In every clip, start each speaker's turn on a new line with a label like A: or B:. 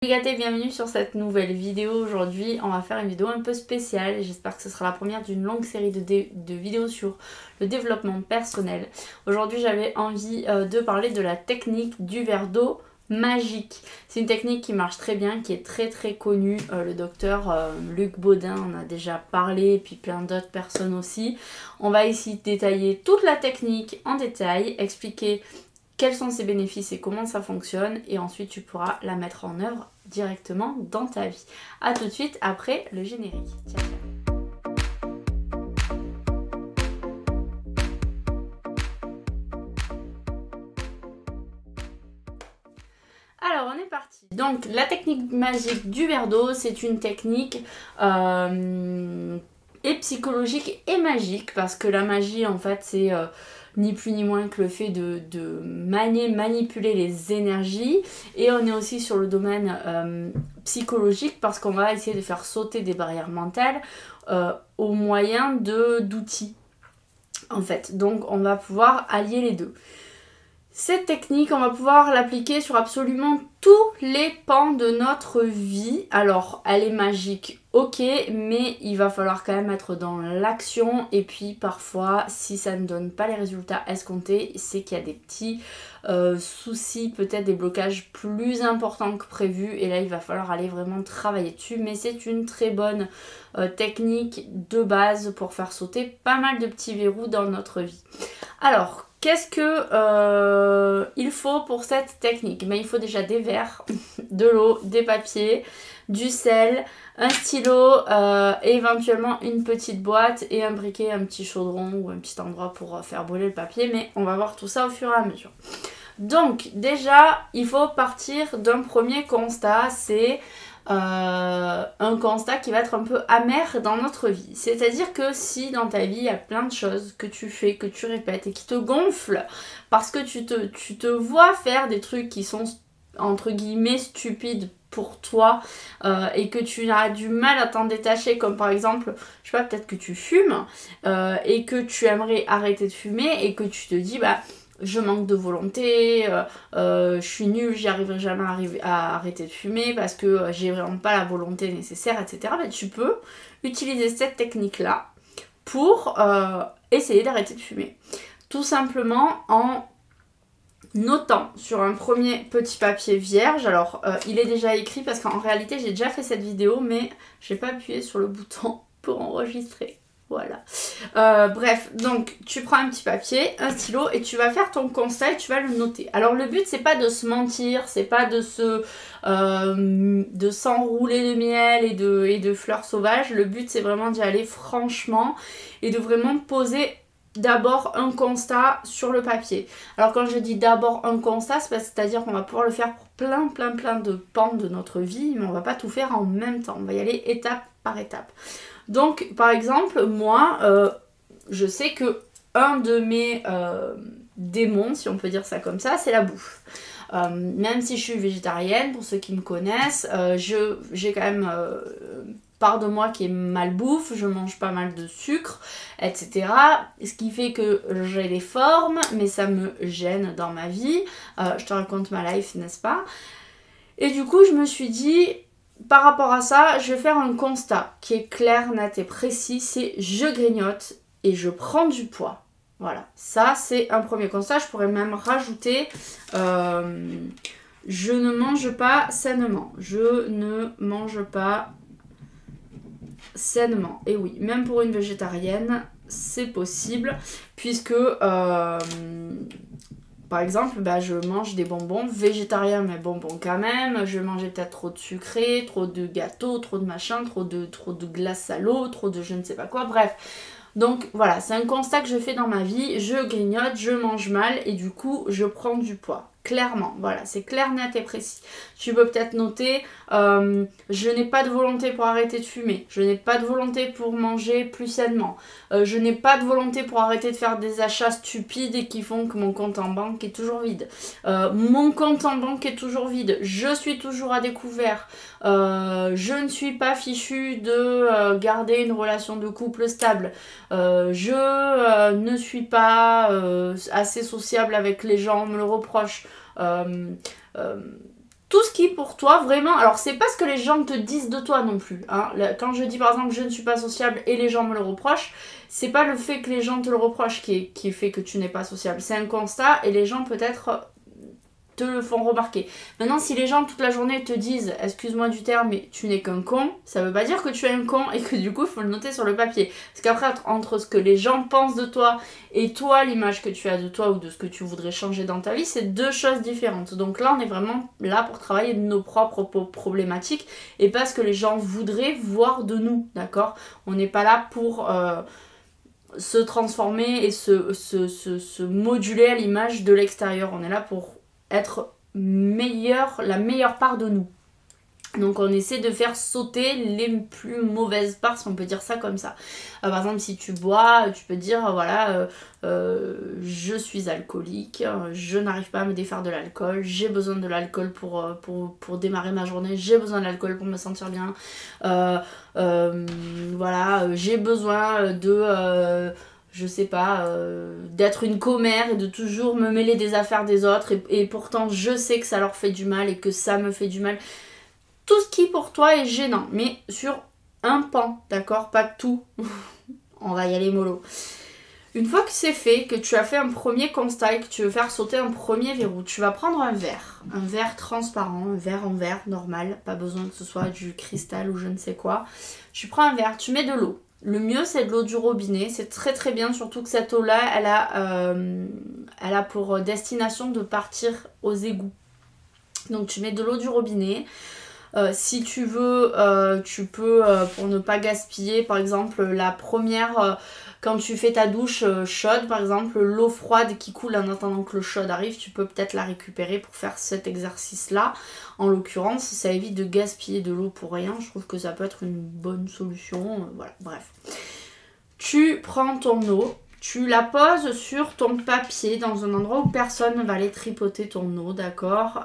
A: Les gâtés, bienvenue sur cette nouvelle vidéo. Aujourd'hui, on va faire une vidéo un peu spéciale. J'espère que ce sera la première d'une longue série de vidéos sur le développement personnel. Aujourd'hui, j'avais envie de parler de la technique du verre d'eau magique. C'est une technique qui marche très bien, qui est très connue. Le docteur Luc Baudin en a déjà parlé, et puis plein d'autres personnes aussi. On va ici détailler toute la technique en détail, expliquer quels sont ses bénéfices et comment ça fonctionne, et ensuite tu pourras la mettre en œuvre directement dans ta vie. A tout de suite après le générique. Ciao, ciao. Alors on est parti. Donc la technique magique du verre d'eau, c'est une technique et psychologique et magique, parce que la magie en fait c'est ni plus ni moins que le fait de manipuler les énergies, et on est aussi sur le domaine psychologique parce qu'on va essayer de faire sauter des barrières mentales au moyen d'outils en fait. Donc on va pouvoir allier les deux. Cette technique, on va pouvoir l'appliquer sur absolument tous les pans de notre vie. Alors, elle est magique, ok, mais il va falloir quand même être dans l'action. Et puis, parfois, si ça ne donne pas les résultats escomptés, c'est qu'il y a des petits soucis, peut-être des blocages plus importants que prévu. Et là, il va falloir aller vraiment travailler dessus. Mais c'est une très bonne technique de base pour faire sauter pas mal de petits verrous dans notre vie. Alors, qu'est-ce que il faut pour cette technique? Mais il faut déjà des verres, de l'eau, des papiers, du sel, un stylo, et éventuellement une petite boîte et un briquet, un petit chaudron ou un petit endroit pour faire brûler le papier. Mais on va voir tout ça au fur et à mesure. Donc déjà, il faut partir d'un premier constat, c'est un constat qui va être un peu amer dans notre vie. C'est-à-dire que si dans ta vie il y a plein de choses que tu fais, que tu répètes et qui te gonflent parce que tu te vois faire des trucs qui sont entre guillemets stupides pour toi, et que tu as du mal à t'en détacher, comme par exemple, je sais pas, peut-être que tu fumes et que tu aimerais arrêter de fumer et que tu te dis bah je manque de volonté, je suis nulle, j'y arriverai jamais à arrêter de fumer parce que j'ai vraiment pas la volonté nécessaire, etc. Ben, tu peux utiliser cette technique-là pour essayer d'arrêter de fumer. Tout simplement en notant sur un premier petit papier vierge. Alors, il est déjà écrit parce qu'en réalité, j'ai déjà fait cette vidéo, mais j'ai pas appuyé sur le bouton pour enregistrer. Voilà. Bref, donc tu prends un petit papier, un stylo et tu vas faire ton constat et tu vas le noter. Alors le but c'est pas de se mentir, c'est pas de s'enrouler de miel et de fleurs sauvages. Le but c'est vraiment d'y aller franchement et de vraiment poser d'abord un constat sur le papier. Alors quand je dis d'abord un constat, c'est-à-dire qu'on va pouvoir le faire pour plein de pans de notre vie, mais on va pas tout faire en même temps. On va y aller étape par étape. Donc, par exemple, moi, je sais que un de mes démons, si on peut dire ça comme ça, c'est la bouffe. Même si je suis végétarienne, pour ceux qui me connaissent, j'ai quand même part de moi qui est malbouffe, je mange pas mal de sucre, etc. Ce qui fait que j'ai des formes, mais ça me gêne dans ma vie. Je te raconte ma life, n'est-ce pas? Et du coup, je me suis dit, par rapport à ça, je vais faire un constat qui est clair, net et précis, c'est je grignote et je prends du poids. Voilà, ça c'est un premier constat. Je pourrais même rajouter je ne mange pas sainement. Je ne mange pas sainement. Et oui, même pour une végétarienne, c'est possible, puisque par exemple, bah, je mange des bonbons végétariens, mais bonbons quand même. Je mangeais peut-être trop de sucré, trop de gâteaux, trop de machin, trop de glace à l'eau, trop de je ne sais pas quoi, bref. Donc voilà, c'est un constat que je fais dans ma vie. Je grignote, je mange mal et du coup, je prends du poids. Clairement, voilà, c'est clair, net et précis. Tu peux peut-être noter, je n'ai pas de volonté pour arrêter de fumer. Je n'ai pas de volonté pour manger plus sainement. Je n'ai pas de volonté pour arrêter de faire des achats stupides et qui font que mon compte en banque est toujours vide. Mon compte en banque est toujours vide. Je suis toujours à découvert. Je ne suis pas fichue de garder une relation de couple stable. Je ne suis pas assez sociable avec les gens, on me le reproche. tout ce qui pour toi vraiment, alors c'est pas ce que les gens te disent de toi non plus, hein. Quand je dis par exemple je ne suis pas sociable et les gens me le reprochent, c'est pas le fait que les gens te le reprochent qui fait que tu n'es pas sociable, c'est un constat et les gens peut-être te le font remarquer. Maintenant, si les gens toute la journée te disent, excuse-moi du terme, mais tu n'es qu'un con, ça veut pas dire que tu es un con et que du coup, il faut le noter sur le papier. Parce qu'après, entre ce que les gens pensent de toi et toi, l'image que tu as de toi ou de ce que tu voudrais changer dans ta vie, c'est deux choses différentes. Donc là, on est vraiment là pour travailler nos propres problématiques et pas ce que les gens voudraient voir de nous, d'accord? On n'est pas là pour se transformer et se moduler à l'image de l'extérieur. On est là pour être meilleur, la meilleure part de nous. Donc on essaie de faire sauter les plus mauvaises parts, si on peut dire ça comme ça. Par exemple, si tu bois, tu peux dire, voilà, je suis alcoolique, je n'arrive pas à me défaire de l'alcool, j'ai besoin de l'alcool pour démarrer ma journée, j'ai besoin de l'alcool pour me sentir bien, voilà, j'ai besoin de... je sais pas, d'être une commère et de toujours me mêler des affaires des autres et pourtant je sais que ça leur fait du mal et que ça me fait du mal. Tout ce qui pour toi est gênant, mais sur un pan, d'accord? Pas tout. On va y aller mollo. Une fois que c'est fait, que tu as fait un premier constat et que tu veux faire sauter un premier verrou, tu vas prendre un verre transparent, un verre en verre normal, pas besoin que ce soit du cristal ou je ne sais quoi. Tu prends un verre, tu mets de l'eau. Le mieux c'est de l'eau du robinet, c'est très très bien, surtout que cette eau-là, elle a pour destination de partir aux égouts. Donc tu mets de l'eau du robinet. Si tu veux, tu peux, pour ne pas gaspiller, par exemple, la première, quand tu fais ta douche chaude, par exemple, l'eau froide qui coule en attendant que l'eau chaude arrive, tu peux peut-être la récupérer pour faire cet exercice-là. En l'occurrence, ça évite de gaspiller de l'eau pour rien. Je trouve que ça peut être une bonne solution. Voilà, bref. Tu prends ton eau. Tu la poses sur ton papier dans un endroit où personne ne va aller tripoter ton eau, d'accord,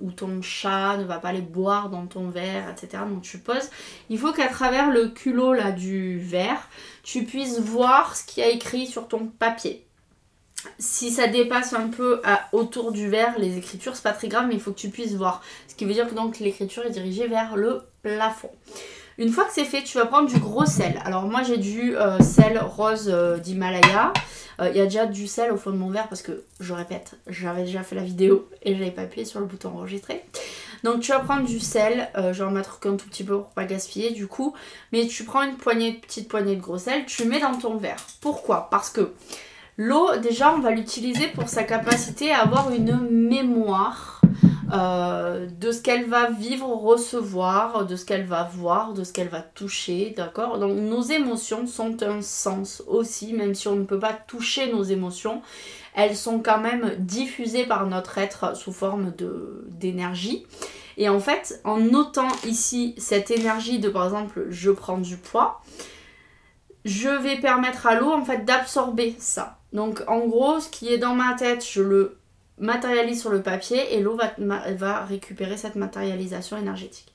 A: où ton chat ne va pas aller boire dans ton verre, etc. Donc tu poses. Il faut qu'à travers le culot là, du verre, tu puisses voir ce qu'il y a écrit sur ton papier. Si ça dépasse un peu autour du verre, les écritures, c'est pas très grave, mais il faut que tu puisses voir. Ce qui veut dire que donc l'écriture est dirigée vers le plafond. Une fois que c'est fait, tu vas prendre du gros sel. Alors moi j'ai du sel rose d'Himalaya. Il y a déjà du sel au fond de mon verre parce que, je répète, j'avais déjà fait la vidéo et j'avais pas appuyé sur le bouton enregistrer. Donc tu vas prendre du sel, je vais en mettre qu'un tout petit peu pour pas gaspiller du coup. Mais tu prends une petite poignée de gros sel, tu mets dans ton verre. Pourquoi? Parce que l'eau, déjà on va l'utiliser pour sa capacité à avoir une mémoire. De ce qu'elle va vivre, recevoir, de ce qu'elle va voir, de ce qu'elle va toucher, d'accord? Donc nos émotions sont un sens aussi, même si on ne peut pas toucher nos émotions, elles sont quand même diffusées par notre être sous forme d'énergie. Et en fait, en notant ici cette énergie de par exemple je prends du poids, je vais permettre à l'eau en fait d'absorber ça. Donc en gros, ce qui est dans ma tête, je le matérialise sur le papier et l'eau va récupérer cette matérialisation énergétique.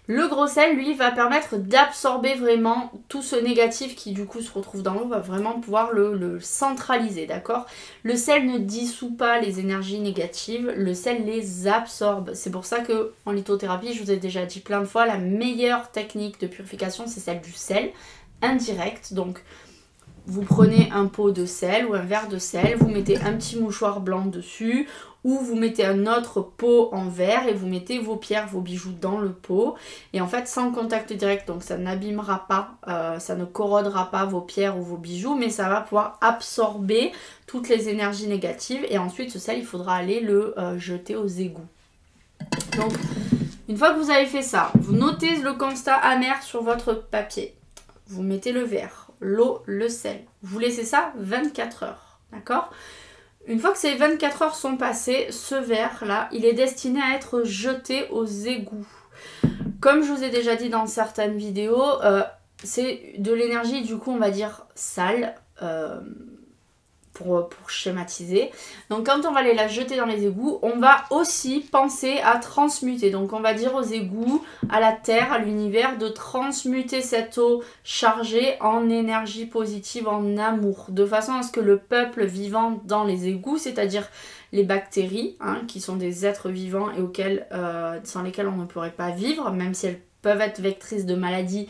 A: Le gros sel, lui, va permettre d'absorber vraiment tout ce négatif qui du coup se retrouve dans l'eau, va vraiment pouvoir le centraliser, d'accord? Le sel ne dissout pas les énergies négatives, le sel les absorbe. C'est pour ça que en lithothérapie, je vous ai déjà dit plein de fois, la meilleure technique de purification, c'est celle du sel indirect. Donc vous prenez un pot de sel ou un verre de sel, vous mettez un petit mouchoir blanc dessus ou vous mettez un autre pot en verre et vous mettez vos pierres, vos bijoux dans le pot. Et en fait, sans contact direct, donc ça n'abîmera pas, ça ne corrodera pas vos pierres ou vos bijoux, mais ça va pouvoir absorber toutes les énergies négatives. Et ensuite, ce sel, il faudra aller le jeter aux égouts. Donc, une fois que vous avez fait ça, vous notez le constat amer sur votre papier. Vous mettez le verre, l'eau, le sel. Vous laissez ça 24 heures, d'accord? Une fois que ces 24 heures sont passées, ce verre-là, il est destiné à être jeté aux égouts. Comme je vous ai déjà dit dans certaines vidéos, c'est de l'énergie, du coup, on va dire sale, pour schématiser. Donc quand on va aller la jeter dans les égouts, on va aussi penser à transmuter. Donc on va dire aux égouts, à la terre, à l'univers, de transmuter cette eau chargée en énergie positive, en amour, de façon à ce que le peuple vivant dans les égouts, c'est-à-dire les bactéries, hein, qui sont des êtres vivants et sans lesquels on ne pourrait pas vivre, même si elles peuvent être vectrices de maladies,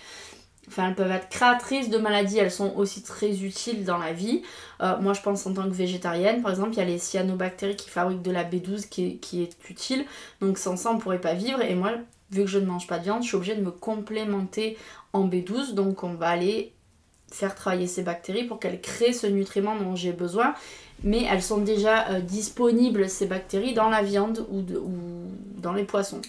A: enfin elles peuvent être créatrices de maladies, elles sont aussi très utiles dans la vie. Moi je pense en tant que végétarienne, par exemple, il y a les cyanobactéries qui fabriquent de la B12 qui est utile, donc sans ça on ne pourrait pas vivre, et moi vu que je ne mange pas de viande, je suis obligée de me complémenter en B12, donc on va aller faire travailler ces bactéries pour qu'elles créent ce nutriment dont j'ai besoin, mais elles sont déjà disponibles, ces bactéries, dans la viande ou dans les poissons.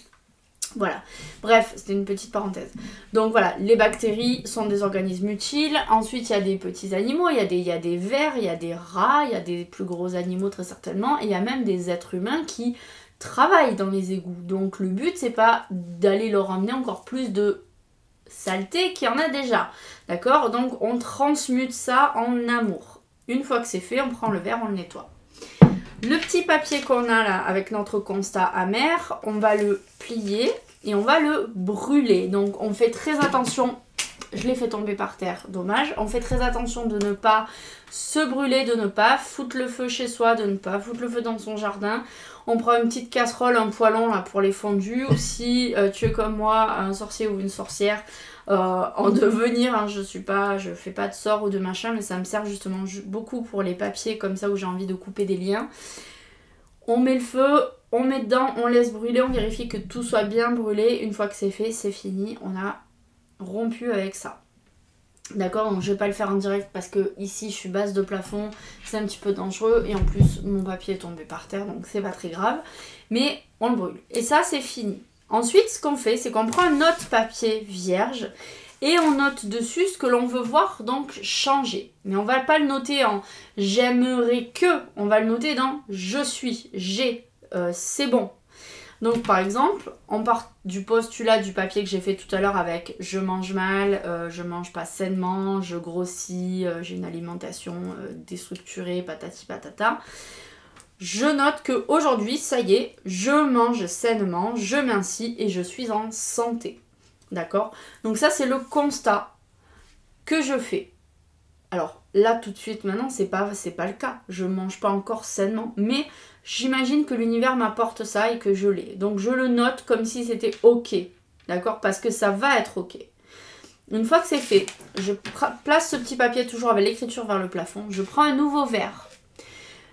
A: Voilà, bref, c'était une petite parenthèse. Donc voilà, les bactéries sont des organismes utiles. Ensuite, il y a des petits animaux, il y a des vers, il y a des rats, il y a des plus gros animaux très certainement, et il y a même des êtres humains qui travaillent dans les égouts. Donc le but, c'est pas d'aller leur emmener encore plus de saleté qu'il y en a déjà. D'accord? Donc on transmute ça en amour. Une fois que c'est fait, on prend le verre, on le nettoie. Le petit papier qu'on a là avec notre constat amer, on va le plier et on va le brûler. Donc on fait très attention, je l'ai fait tomber par terre, dommage. On fait très attention de ne pas se brûler, de ne pas foutre le feu chez soi, de ne pas foutre le feu dans son jardin. On prend une petite casserole, un poêlon là pour les fondus. Ou si tu es comme moi, un sorcier ou une sorcière, en devenir, hein, je fais pas de sort ou de machin, mais ça me sert justement beaucoup pour les papiers comme ça où j'ai envie de couper des liens. On met le feu, on met dedans, on laisse brûler, on vérifie que tout soit bien brûlé. Une fois que c'est fait, c'est fini, on a rompu avec ça. D'accord, donc je vais pas le faire en direct parce que ici je suis base de plafond, c'est un petit peu dangereux et en plus mon papier est tombé par terre, donc c'est pas très grave, mais on le brûle. Et ça c'est fini. Ensuite, ce qu'on fait, c'est qu'on prend un autre papier vierge et on note dessus ce que l'on veut voir donc changer. Mais on va pas le noter en j'aimerais que, on va le noter dans je suis, j'ai, c'est bon. Donc par exemple, on part du postulat du papier que j'ai fait tout à l'heure avec je mange mal, je mange pas sainement, je grossis, j'ai une alimentation déstructurée, patati patata. Je note qu'aujourd'hui, ça y est, je mange sainement, je mincis et je suis en santé. D'accord? Donc ça, c'est le constat que je fais. Alors là, tout de suite, maintenant, c'est pas le cas. Je mange pas encore sainement. Mais j'imagine que l'univers m'apporte ça et que je l'ai. Donc je le note comme si c'était OK. D'accord? Parce que ça va être OK. Une fois que c'est fait, je place ce petit papier toujours avec l'écriture vers le plafond. Je prends un nouveau verre.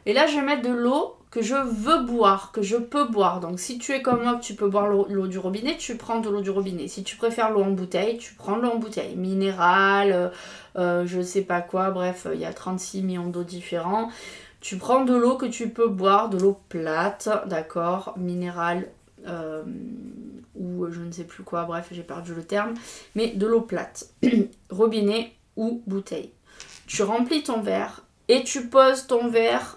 A: Et là, je vais mettre de l'eau que je veux boire, que je peux boire. Donc, si tu es comme moi, que tu peux boire l'eau du robinet, tu prends de l'eau du robinet. Si tu préfères l'eau en bouteille, tu prends l'eau en bouteille. Minérale, je sais pas quoi, bref, il y a 36 millions d'eau différents. Tu prends de l'eau que tu peux boire, de l'eau plate, d'accord, minérale, ou je ne sais plus quoi, bref, j'ai perdu le terme, mais de l'eau plate, robinet ou bouteille. Tu remplis ton verre et tu poses ton verre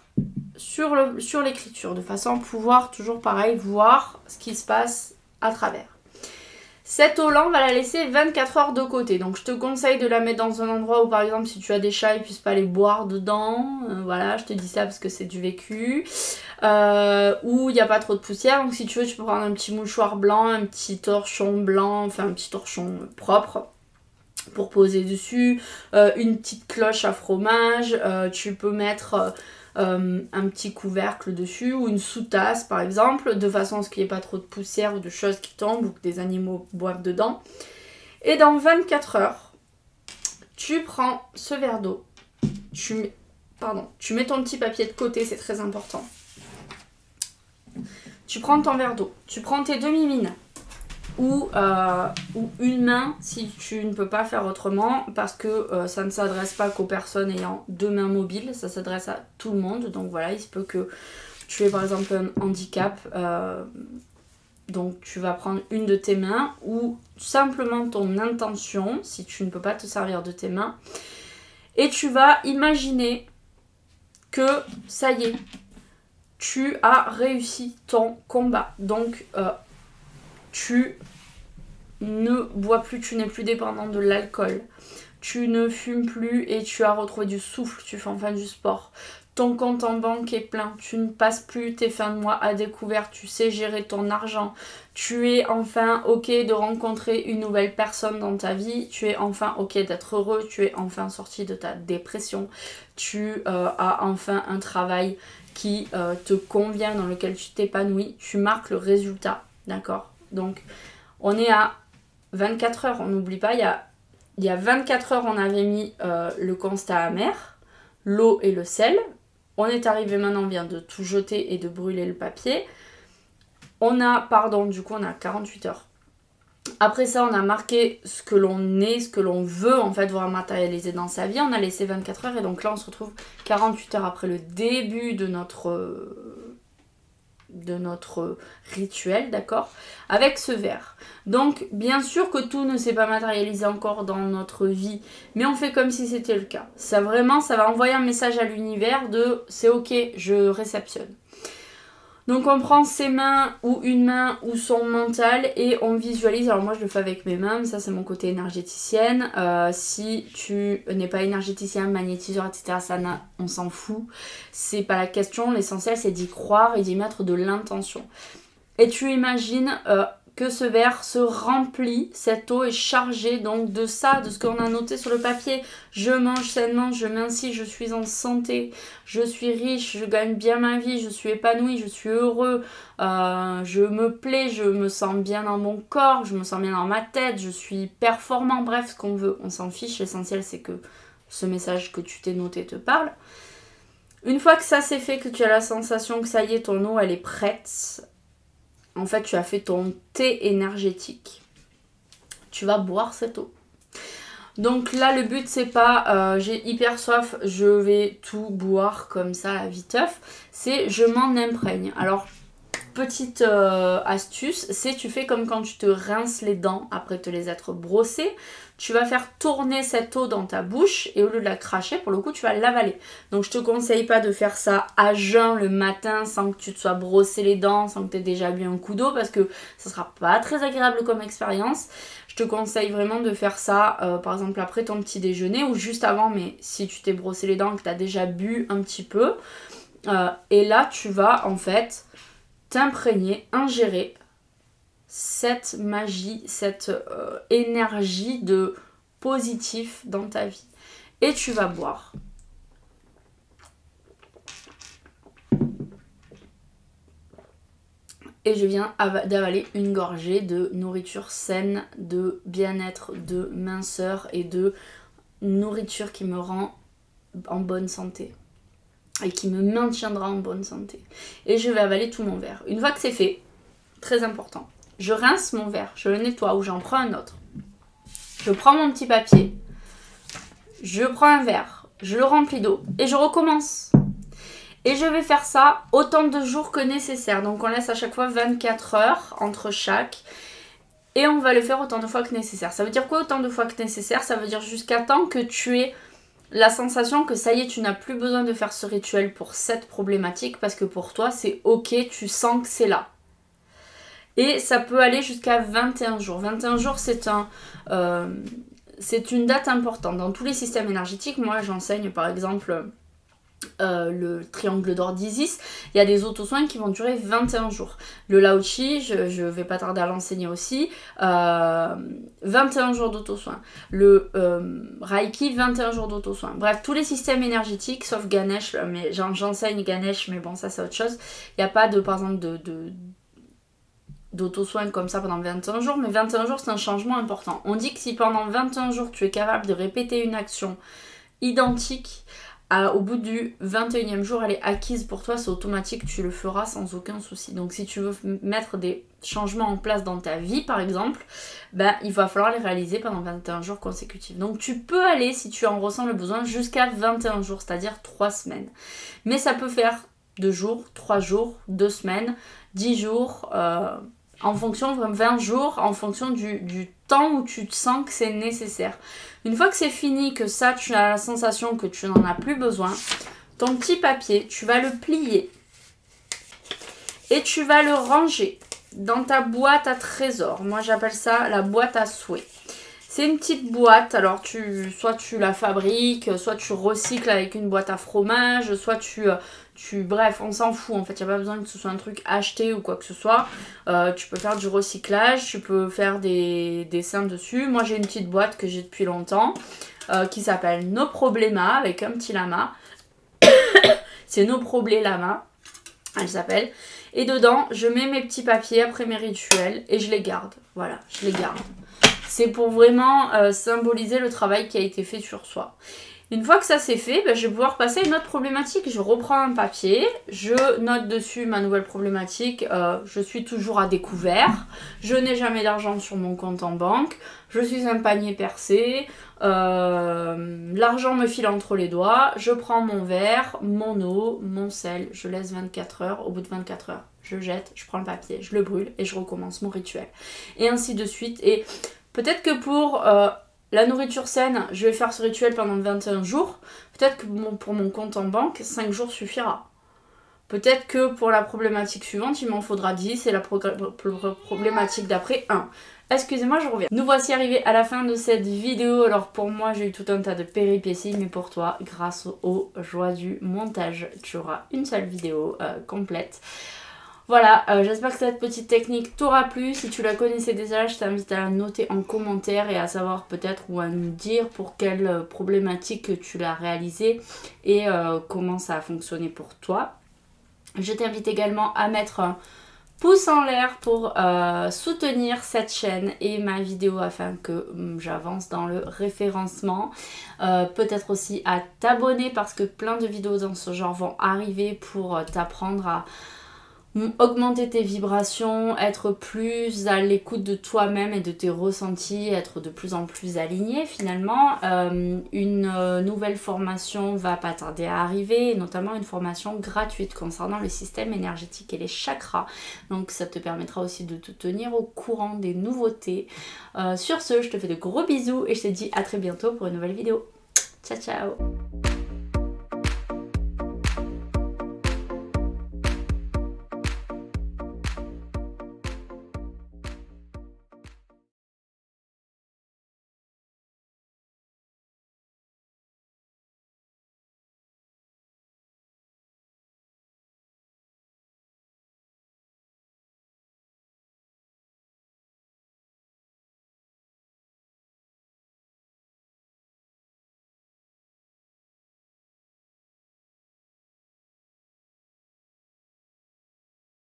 A: sur l'écriture, de façon à pouvoir toujours pareil voir ce qui se passe à travers. Cette eau-là, on va la laisser 24 heures de côté. Donc je te conseille de la mettre dans un endroit où par exemple si tu as des chats, ils ne puissent pas les boire dedans. Voilà, je te dis ça parce que c'est du vécu. Où il n'y a pas trop de poussière. Donc si tu veux, tu peux prendre un petit mouchoir blanc, un petit torchon blanc, enfin un petit torchon propre pour poser dessus. Une petite cloche à fromage. Tu peux mettre un petit couvercle dessus ou une sous-tasse par exemple, de façon à ce qu'il n'y ait pas trop de poussière ou de choses qui tombent ou que des animaux boivent dedans. Et dans 24 heures, tu prends ce verre d'eau, tu mets ton petit papier de côté, c'est très important. Tu prends ton verre d'eau, tu prends tes demi-mines ou une main si tu ne peux pas faire autrement, parce que ça ne s'adresse pas qu'aux personnes ayant deux mains mobiles, ça s'adresse à tout le monde. Donc voilà, il se peut que tu aies par exemple un handicap, donc tu vas prendre une de tes mains ou simplement ton intention si tu ne peux pas te servir de tes mains, et tu vas imaginer que ça y est, tu as réussi ton combat. Donc tu ne bois plus, tu n'es plus dépendant de l'alcool, tu ne fumes plus et tu as retrouvé du souffle, tu fais enfin du sport. ton compte en banque est plein, tu ne passes plus tes fins de mois à découvert, tu sais gérer ton argent, tu es enfin ok de rencontrer une nouvelle personne dans ta vie, tu es enfin ok d'être heureux, tu es enfin sorti de ta dépression, tu as enfin un travail qui te convient, dans lequel tu t'épanouis, tu marques le résultat, d'accord? Donc on est à 24 heures, on n'oublie pas, il y a 24 heures on avait mis le constat amer, l'eau et le sel. On est arrivé maintenant, on vient de tout jeter et de brûler le papier. On a 48 heures. Après ça, on a marqué ce que l'on est, ce que l'on veut en fait voir matérialiser dans sa vie. On a laissé 24 heures et donc là, on se retrouve 48 heures après le début de notre rituel, d'accord, avec ce verre. Donc, bien sûr que tout ne s'est pas matérialisé encore dans notre vie, mais on fait comme si c'était le cas. Ça va envoyer un message à l'univers de c'est ok, je réceptionne. Donc on prend ses mains ou une main ou son mental et on visualise. Alors moi je le fais avec mes mains, ça c'est mon côté énergéticienne. Si tu n'es pas énergéticien, magnétiseur, etc., on s'en fout. C'est pas la question, l'essentiel c'est d'y croire et d'y mettre de l'intention. Et tu imagines que ce verre se remplit, cette eau est chargée donc de ça, de ce qu'on a noté sur le papier. Je mange sainement, je m'insis, je suis en santé, je suis riche, je gagne bien ma vie, je suis épanouie, je suis heureux, je me plais, je me sens bien dans mon corps, je me sens bien dans ma tête, je suis performant, bref, ce qu'on veut, on s'en fiche. L'essentiel c'est que ce message que tu t'es noté te parle. Une fois que ça c'est fait, que tu as la sensation que ça y est, ton eau elle est prête, en fait, tu as fait ton thé énergétique. Tu vas boire cette eau. Donc là, le but, c'est pas j'ai hyper soif, je vais tout boire comme ça à viteuf. C'est je m'en imprègne. Alors, petite astuce, c'est tu fais comme quand tu te rinces les dents après te les être brossées. Tu vas faire tourner cette eau dans ta bouche et au lieu de la cracher, pour le coup, tu vas l'avaler. Donc je te conseille pas de faire ça à jeun le matin sans que tu te sois brossé les dents, sans que tu aies déjà bu un coup d'eau parce que ça sera pas très agréable comme expérience. Je te conseille vraiment de faire ça par exemple après ton petit déjeuner ou juste avant, mais si tu t'es brossé les dents et que tu as déjà bu un petit peu. Et là, tu vas en fait t'imprégner, ingérer cette magie, cette énergie de positif dans ta vie. Et tu vas boire. Et je viens d'avaler une gorgée de nourriture saine, de bien-être, de minceur et de nourriture qui me rend en bonne santé. Et qui me maintiendra en bonne santé. Et je vais avaler tout mon verre. Une fois que c'est fait, très important, je rince mon verre, je le nettoie ou j'en prends un autre. Je prends mon petit papier, je prends un verre, je le remplis d'eau et je recommence. Et je vais faire ça autant de jours que nécessaire. Donc on laisse à chaque fois 24 heures entre chaque. Et on va le faire autant de fois que nécessaire. Ça veut dire quoi autant de fois que nécessaire? Ça veut dire jusqu'à temps que tu aies la sensation que ça y est, tu n'as plus besoin de faire ce rituel pour cette problématique parce que pour toi c'est ok, tu sens que c'est là. Et ça peut aller jusqu'à 21 jours. 21 jours, c'est une date importante. Dans tous les systèmes énergétiques, moi j'enseigne par exemple le triangle d'or d'Isis. Il y a des auto-soins qui vont durer 21 jours. Le Lao Chi, je vais pas tarder à l'enseigner aussi, 21 jours d'auto-soin. Le Reiki, 21 jours d'auto-soin. Bref, tous les systèmes énergétiques, sauf Ganesh, mais j'enseigne Ganesh, mais bon, ça c'est autre chose. Il n'y a pas de, par exemple, d'auto-soin comme ça pendant 21 jours, mais 21 jours c'est un changement important. On dit que si pendant 21 jours tu es capable de répéter une action identique, au bout du 21e jour elle est acquise pour toi, c'est automatique, tu le feras sans aucun souci. Donc si tu veux mettre des changements en place dans ta vie par exemple, il va falloir les réaliser pendant 21 jours consécutifs. Donc tu peux aller, si tu en ressens le besoin, jusqu'à 21 jours, c'est-à-dire 3 semaines. Mais ça peut faire 2 jours, 3 jours, 2 semaines, 10 jours, en fonction, 20 jours, en fonction du temps où tu te sens que c'est nécessaire. Une fois que c'est fini, que ça, tu as la sensation que tu n'en as plus besoin, ton petit papier, tu vas le plier et tu vas le ranger dans ta boîte à trésors. Moi, j'appelle ça la boîte à souhait. C'est une petite boîte, alors soit tu la fabriques, soit tu recycles avec une boîte à fromage, soit bref, on s'en fout en fait, il n'y a pas besoin que ce soit un truc acheté ou quoi que ce soit. Tu peux faire du recyclage, tu peux faire des dessins dessus. Moi j'ai une petite boîte que j'ai depuis longtemps qui s'appelle No Problema avec un petit lama. C'est No Problema, elle s'appelle. Et dedans, je mets mes petits papiers après mes rituels et je les garde. Voilà, je les garde. C'est pour vraiment symboliser le travail qui a été fait sur soi. Une fois que ça c'est fait, je vais pouvoir passer à une autre problématique. Je reprends un papier, je note dessus ma nouvelle problématique. Je suis toujours à découvert, je n'ai jamais d'argent sur mon compte en banque, je suis un panier percé, l'argent me file entre les doigts, je prends mon verre, mon eau, mon sel, je laisse 24 heures, au bout de 24 heures, je jette, je prends le papier, je le brûle et je recommence mon rituel. Et ainsi de suite. Et peut-être que pour la nourriture saine, je vais faire ce rituel pendant 21 jours. Peut-être que pour mon compte en banque, 5 jours suffira. Peut-être que pour la problématique suivante, il m'en faudra 10 et la problématique d'après 1. Excusez-moi, je reviens. Nous voici arrivés à la fin de cette vidéo. Alors pour moi, j'ai eu tout un tas de péripéties, mais pour toi, grâce aux joies du montage, tu auras une seule vidéo complète. Voilà, j'espère que cette petite technique t'aura plu. Si tu la connaissais déjà, je t'invite à la noter en commentaire et à savoir peut-être ou à nous dire pour quelle problématique tu l'as réalisée et comment ça a fonctionné pour toi. Je t'invite également à mettre un pouce en l'air pour soutenir cette chaîne et ma vidéo afin que j'avance dans le référencement. Peut-être aussi à t'abonner parce que plein de vidéos dans ce genre vont arriver pour t'apprendre à augmenter tes vibrations, être plus à l'écoute de toi-même et de tes ressentis, être de plus en plus aligné finalement. Une nouvelle formation va pas tarder à arriver, notamment une formation gratuite concernant le système énergétique et les chakras. Donc ça te permettra aussi de te tenir au courant des nouveautés. Sur ce, je te fais de gros bisous et je te dis à très bientôt pour une nouvelle vidéo. Ciao ciao!